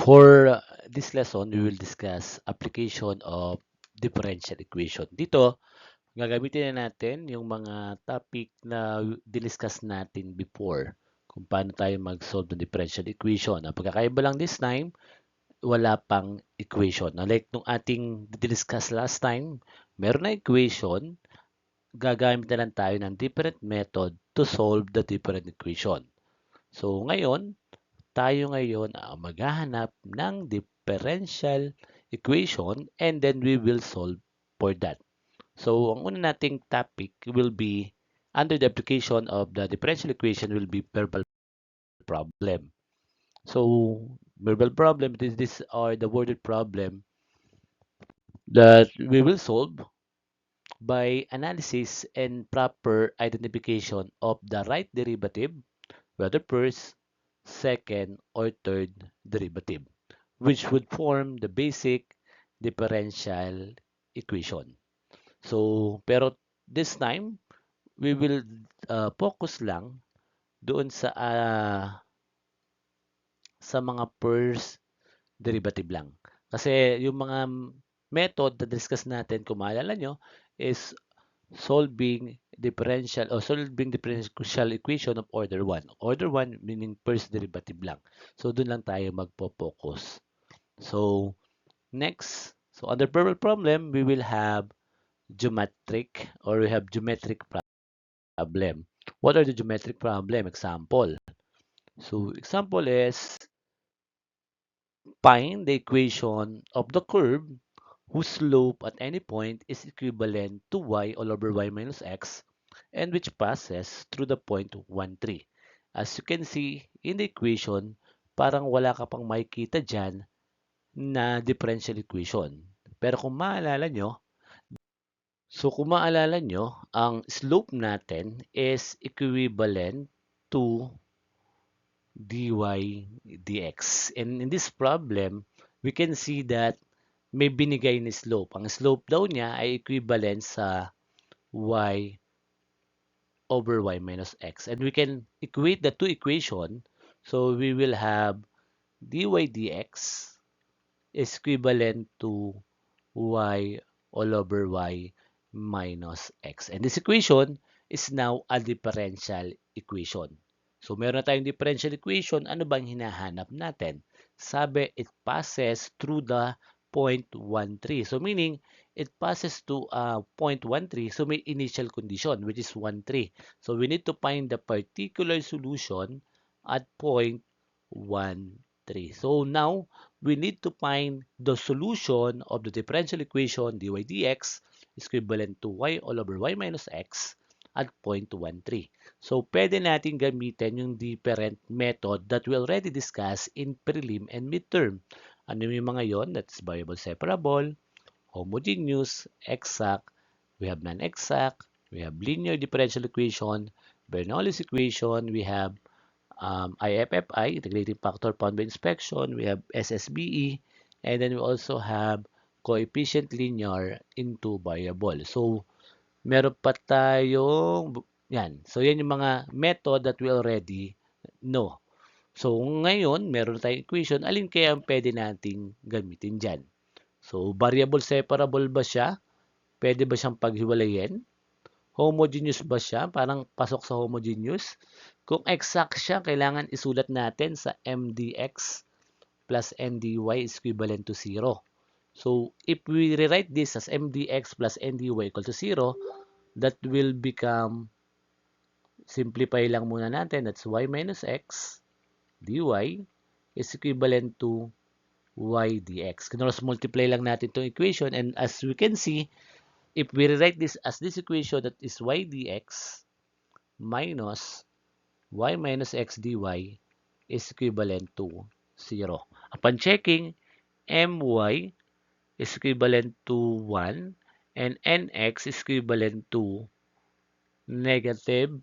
For this lesson, we will discuss application of differential equation. Dito, gagamitin na natin yung mga topic na diniscuss natin before kung paano tayo mag-solve ng differential equation. Ang pagkakaiba lang this time, wala pang equation. Like nung ating diniscuss last time, meron na equation, gagamit na lang tayo ng different method to solve the different equation. So ngayon, tayo ngayon ang maghahanap ng differential equation and then we will solve for that. So, ang una nating topic will be under the application of the differential equation will be verbal problem. So, verbal problem, these are the worded problem that we will solve by analysis and proper identification of the right derivative, whether first, second, or third derivative, which would form the basic differential equation. So, pero this time, we will focus lang doon sa mga first derivative lang. Kasi yung mga method na discuss natin, kung maalala nyo, is solving differential equation of order 1. Order 1 meaning first derivative lang. So, doon lang tayo magpo-focus. So, next, so under verbal problem, we will have geometric problem. What are the geometric problem? Example. So, example is find the equation of the curve whose slope at any point is equivalent to y all over y minus x and which passes through the point 1, 3. As you can see in the equation, parang wala ka pang makikita dyan na differential equation. Pero kung maalala nyo, ang slope natin is equivalent to dy dx. And in this problem, we can see that may binigay ni slope. Ang slope daw niya ay equivalent sa y over y minus x. And we can equate the two equation. So we will have dy dx is equivalent to y all over y minus x. And this equation is now a differential equation. So meron na tayong differential equation. Ano bang hinahanap natin? Sabi, it passes through the point 1, 3. So meaning, it passes to point 1, 3. So may initial condition, which is 1, 3. So we need to find the particular solution at point 1, 3. So now, we need to find the solution of the differential equation dy dx is equivalent to y all over y minus x at 0.13. So, pwede natin gamitin yung different method that we already discussed in prelim and midterm. Ano yung mga yon? That's variable separable, homogeneous, exact, we have non-exact, we have linear differential equation, Bernoulli's equation, we have IFFI, integrating factor found by inspection, we have SSBE, and then we also have coefficient linear into variable. So, meron pa tayong yan. So, yan yung mga method that we already know. So, ngayon, meron tayong equation. Alin kaya ang pwede nating gamitin dyan? So, variable separable ba siya? Pwede ba siyang paghiwalayin? Homogeneous ba siya? Parang pasok sa homogeneous. Kung exact siya, kailangan isulat natin sa mdx plus ndy is equivalent to 0. So, if we rewrite this as mdx plus ndy equal to 0, that will become, simplify lang muna natin, that's y minus x dy is equivalent to y dx. Cross multiply lang natin itong equation, and as we can see, if we rewrite this as this equation, that is y dx minus y minus x dy is equivalent to 0. Upon checking, my is equivalent to 1 and nx is equivalent to negative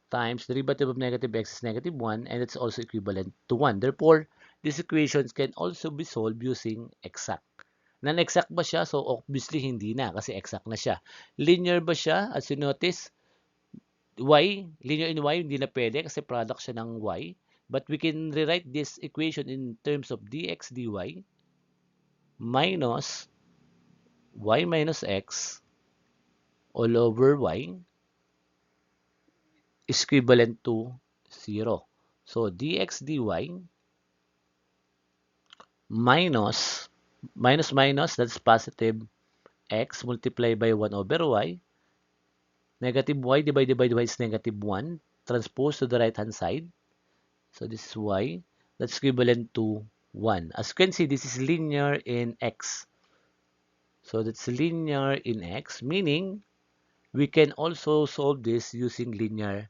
times derivative of negative x is negative 1, and it's also equivalent to 1. Therefore, these equations can also be solved using exact. Non-exact ba siya? So, obviously, hindi na kasi exact na siya. Linear ba siya? As you notice, linear in y, hindi na pwede kasi product siya ng y. But we can rewrite this equation in terms of dx dy minus y minus x all over y is equivalent to 0. So dx dy minus, that's positive x multiplied by 1 over y. Negative y divided by y is negative 1. Transpose to the right hand side. So this is y. That's equivalent to 1. As you can see, this is linear in x. So that's linear in x, meaning we can also solve this using linear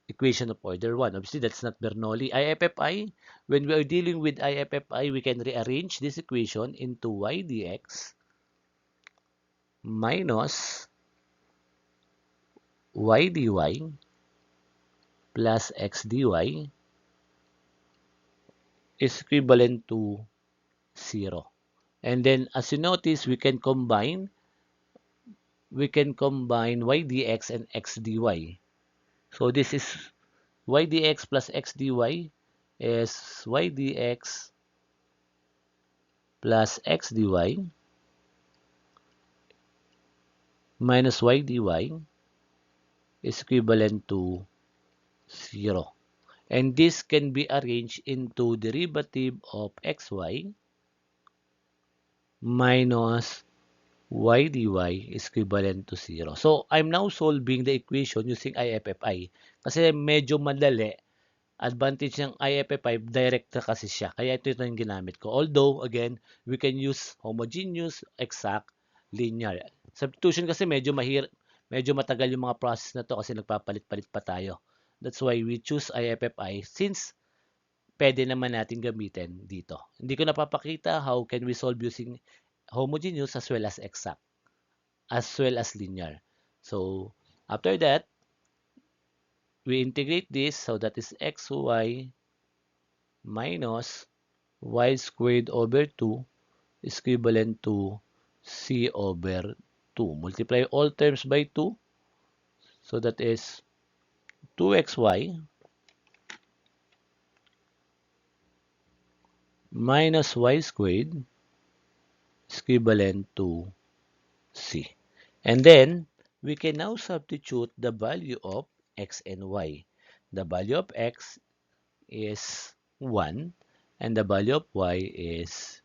equation of order 1. Obviously, that's not Bernoulli. IFFI, when we are dealing with IFFI, we can rearrange this equation into y dx minus y dy plus x dy is equivalent to 0. And then, as you notice, we can combine y dx and x dy. So this is y dx plus x dy is y dx plus x dy minus y dy is equivalent to 0. And this can be arranged into derivative of xy minus y dy is equivalent to 0. So, I'm now solving the equation using IFFI. Kasi medyo madali. Advantage ng IFFI, direct na kasi siya. Kaya ito yung ginamit ko. Although, again, we can use homogeneous, exact, linear. Substitution kasi medyo matagal yung mga process na to kasi nagpapalit-palit pa tayo. That's why we choose IFFI since pwede naman natin gamitin dito. Hindi ko napapakita how can we solve using homogeneous as well as exact, as well as linear. So, after that, we integrate this, so that is xy minus y squared over 2 is equivalent to c over 2. Multiply all terms by 2, so that is 2xy minus y squared is equivalent to c. And then, we can now substitute the value of x and y. The value of x is 1 and the value of y is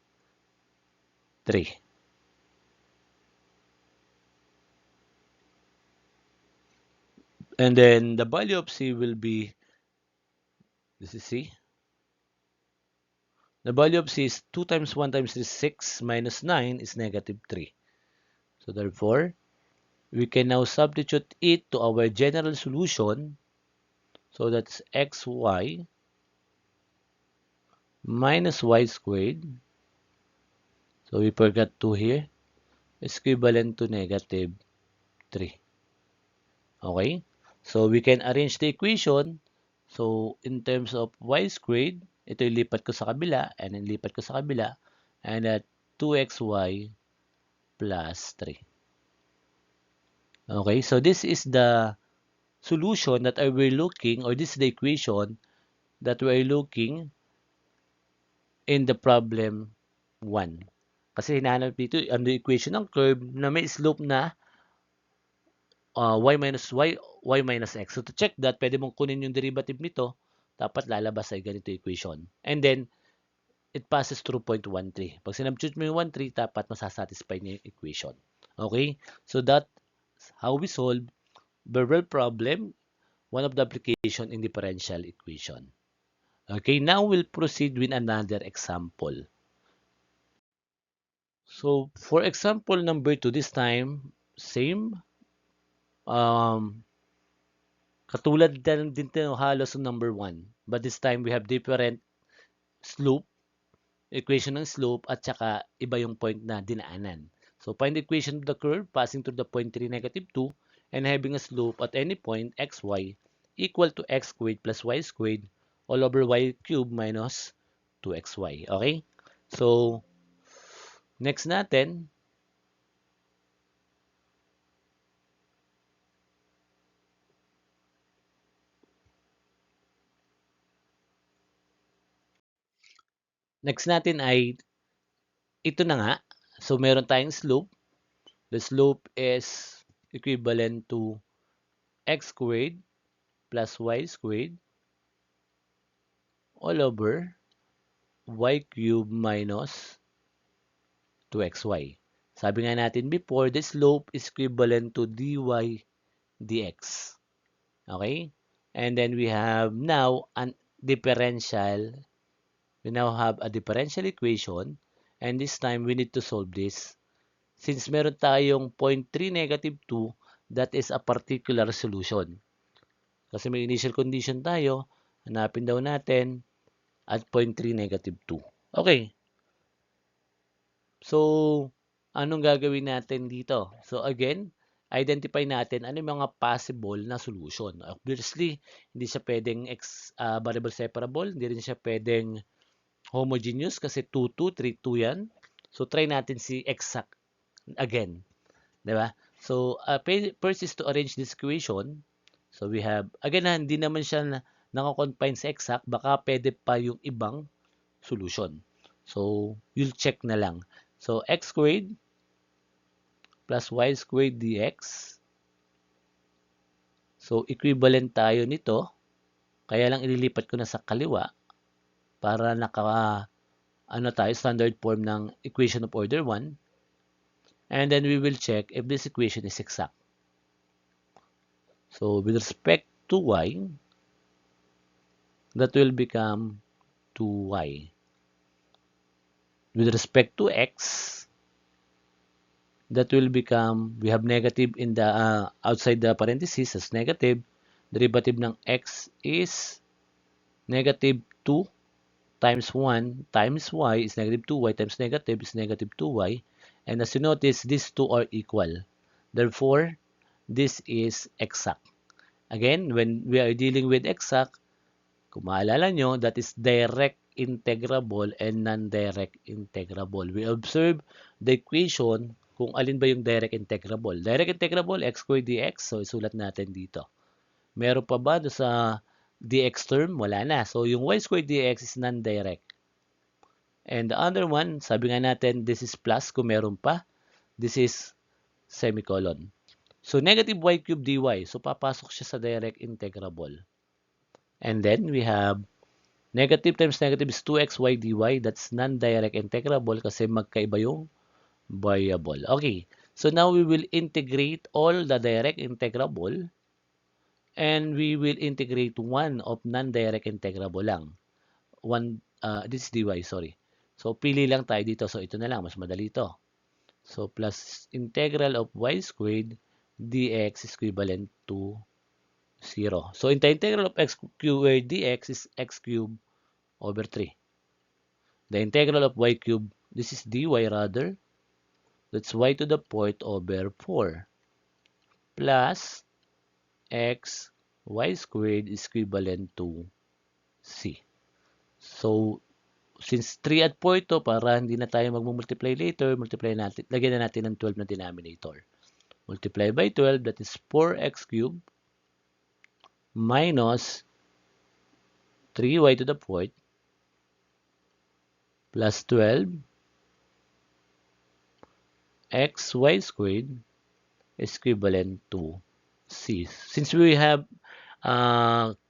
3. And then the value of c will be, this is c. The value of c is 2 times 1 times 3 is 6 minus 9 is negative 3. So therefore, we can now substitute it to our general solution. So that's xy minus y squared. So we forgot 2 here. Is equivalent to negative 3. Okay? So we can arrange the equation. So in terms of y squared, ito ilipat ko sa kabila and then lipat ko sa kabila, and at 2xy plus 3. Okay, so this is the solution that we're looking, or this is the equation that we're looking in the problem 1. Kasi hinahanap dito ang equation ng curve na may slope na y minus x. So to check that, pwede mong kunin yung derivative nito, dapat lalabas ay ganito equation. And then, it passes through point 1,3. Pag sinubstitute mo yung 1,3, dapat masasatisfy niya yung equation. Okay? So that's how we solve verbal problem, one of the application in differential equation. Okay, now we'll proceed with another example. So for example number 2, this time, same. Katulad din halos ng number 1. But this time, we have different slope, equation ng slope, at saka iba yung point na dinaanan. So find the equation of the curve passing through the point 3, negative 2, and having a slope at any point xy equal to x squared plus y squared all over y cubed minus 2xy. Okay? So, next natin, Next natin ay ito na nga. So, meron tayong slope. The slope is equivalent to x squared plus y squared all over y cubed minus 2xy. Sabi nga natin before, the slope is equivalent to dy dx. Okay? And then we have now an differential. We now have a differential equation. And this time, we need to solve this. Since meron tayong 0.3 negative 2, that is a particular solution. Kasi may initial condition tayo, hanapin daw natin at 0.3 negative 2. Okay. So, anong gagawin natin dito? So, again, identify natin ano yung mga possible na solution. Obviously, hindi siya pwedeng variable separable, hindi rin siya pwedeng homogeneous kasi 2, 2, 3, 2 yan. So, try natin si exact again. Diba? So, first is to arrange this equation. So, we have, again, hindi naman siya nakakonfine sa exact, baka pwede pa yung ibang solution. So, you'll check na lang. So, x squared plus y squared dx. So, equivalent tayo nito. Kaya lang ililipat ko na sa kaliwa para tayo, standard form ng equation of order 1. And then we will check if this equation is exact. So, with respect to y, that will become 2y. With respect to x, that will become, we have negative in the outside the parentheses as negative. Derivative ng x is negative 2 times 1 times y is negative 2y times negative is negative 2y. And as you notice, these two are equal. Therefore, this is exact. Again, when we are dealing with exact, kung maalala nyo, that is direct integrable and non-direct integrable. We observe the equation kung alin ba yung direct integrable. Direct integrable, x squared dx. So, isulat natin dito. Meron pa ba sa dx term? Wala na. So, yung y squared dx is non-direct. And the other one, sabi nga natin, this is plus kung meron pa. This is semicolon. So, negative y cubed dy. So, papasok siya sa direct integrable. And then, we have negative times negative is 2xy dy. That's non-direct integrable kasi magkaiba yung variable. Okay. So now we will integrate all the direct integrable and we will integrate one of non-direct integrable lang. This is dy, sorry. So pili lang tayo dito. So ito na lang, mas madali ito. So plus integral of y squared dx is equivalent to 0. So in the integral of x squared dx is x cubed over 3. The integral of y cubed, this is dy rather, that's y to the fourth over 4 plus x y squared is equivalent to c. So, since 3 at 4 to, para hindi na tayo mag-multiply later, multiply natin, lagyan na natin ng 12 na denominator. Multiply by 12, that is 4x cubed minus 3y to the fourth plus 12 xy squared is equivalent to c. Since we have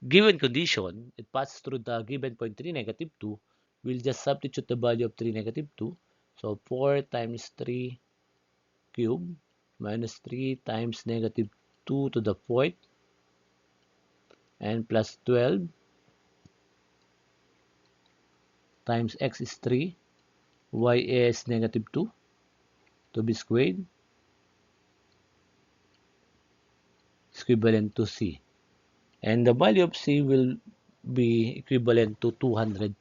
given condition, it passes through the given point 3, negative 2. We'll just substitute the value of 3, negative 2. So 4 times 3 cube minus 3 times negative 2 to the fourth and plus 12 times x is 3, y is negative 2 to be squared is equivalent to c. And the value of c will be equivalent to 204.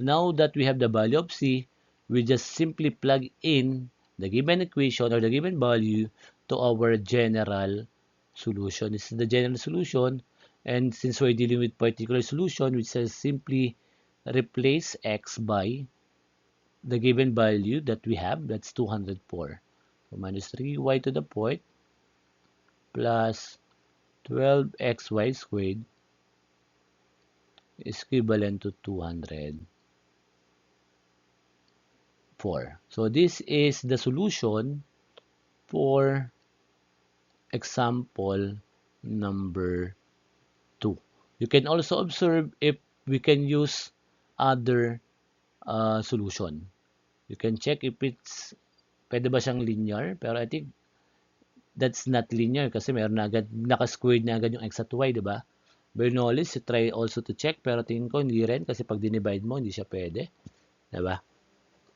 Now that we have the value of c, we just simply plug in the given equation or the given value to our general solution. This is the general solution, and since we're dealing with particular solution, we just simply replace x by the given value that we have, that's 204. So minus 3y to the fourth plus 12xy squared is equivalent to 200. 4. So this is the solution for example number 2. You can also observe if we can use other solution. You can check if it's pwede ba siyang linear, pero I think that's not linear kasi meron na agad, naka-squared na agad yung x at y, di ba? Bernoullis, you try also to check, pero tingin ko hindi rin kasi pag dinivide mo, hindi siya pwede. Di ba?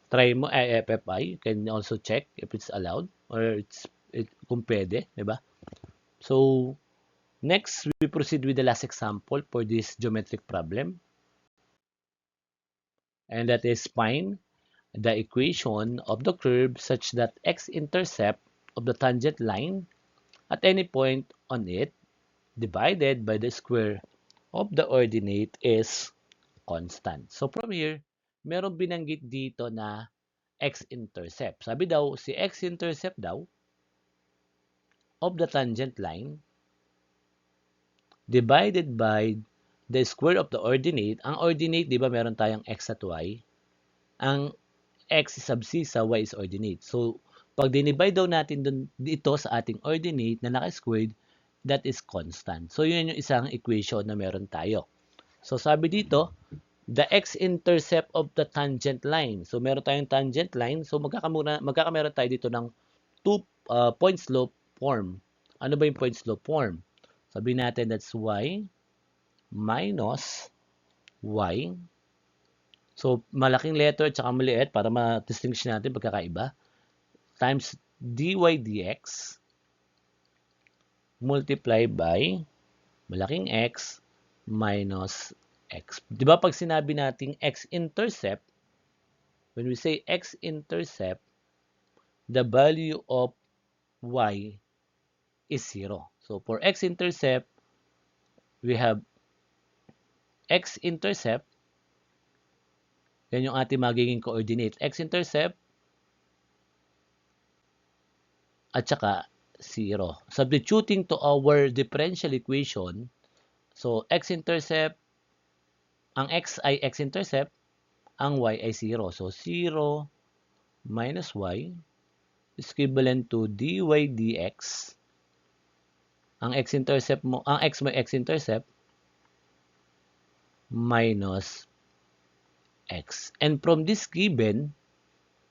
Try mo, FFI, you can also check if it's allowed or kung pwede, di ba? So, next, we proceed with the last example for this geometric problem. And that is find the equation of the curve such that x-intercept of the tangent line at any point on it divided by the square of the ordinate is constant. So from here, meron binanggit dito na x-intercept. Sabi daw, si x-intercept daw of the tangent line divided by the square of the ordinate. Ang ordinate, di ba meron tayong x at y? Ang x is abscissa, y is ordinate. So, pag dinivide daw natin dito sa ating ordinate na naka-squared, that is constant. So, yun yung isang equation na meron tayo. So, sabi dito, the x-intercept of the tangent line. So, meron tayong tangent line. So, magkakameron tayo dito ng point slope form. Ano ba yung point slope form? Sabi natin that's y minus y. So, malaking letter at saka maliit para ma-distinguish natin pagkakaiba. Times dy dx multiply by malaking X minus X. Di ba pag sinabi nating x-intercept, when we say x-intercept, the value of y is 0. So, for x-intercept, we have x-intercept. Yan yung ating magiging coordinate. X-intercept at saka 0. Substituting to our differential equation, so x-intercept, ang x ay x-intercept, ang y ay 0. So 0 minus y is equivalent to dy dx. Ang x-intercept mo, ang x mo x-intercept minus x. And from this given,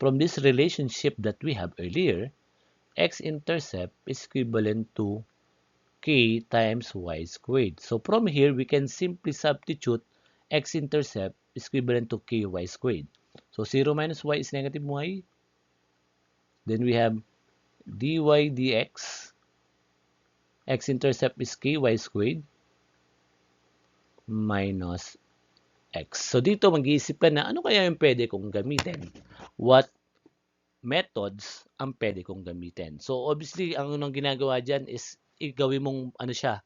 from this relationship that we have earlier, x-intercept is equivalent to k times y squared. So from here, we can simply substitute x-intercept is equivalent to ky squared. So 0 minus y is negative y. Then we have dy dx. X-intercept is ky squared minus x. So dito mag-iisip ka na ano kaya yung pwede kong gamitin? What methods ang pwede kong gamitin? So obviously, ang unang ginagawa dyan is igawin mong ano siya,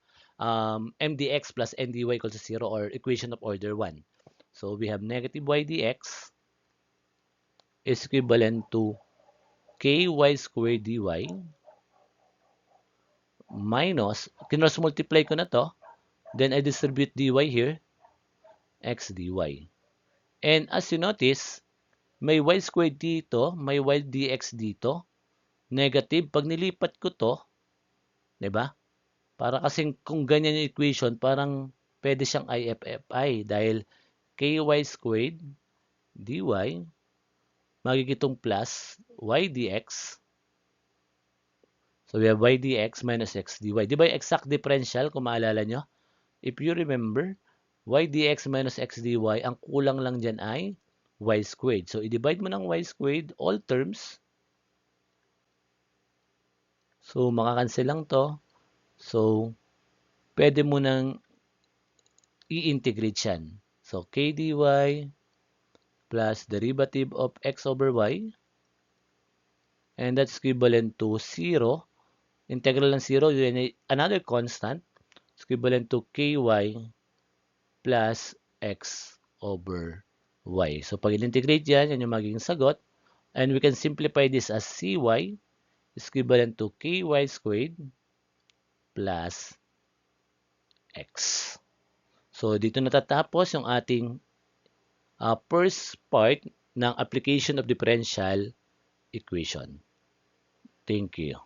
mdx plus ndy equals to 0 or equation of order 1. So we have negative y dx is equivalent to ky squared dy minus, kinos-multiply ko na to, then I distribute dy here, x dy. And as you notice, may y squared dito, may y dx dito, negative. Pag nilipat ko to, di ba? Para kasing kung ganyan yung equation, parang pwede siyang IFFI dahil ky squared dy magigitong plus y dx. So we have y dx minus x dy. Di ba yung exact differential kung maalala nyo? If you remember, y dx minus x dy, ang kulang lang dyan ay y squared. So i-divide mo ng y squared all terms. So makakancel lang to. So pwede mo nang i-integrate yan. So k dy plus derivative of x over y. And that's equivalent to 0. Integral ng 0, yun ay another constant. It's equivalent to ky plus x over y. So pag i-integrate yan, yan yung magiging sagot. And we can simplify this as cy is equivalent to ky squared plus x. So dito natatapos yung ating first part ng application of differential equation. Thank you.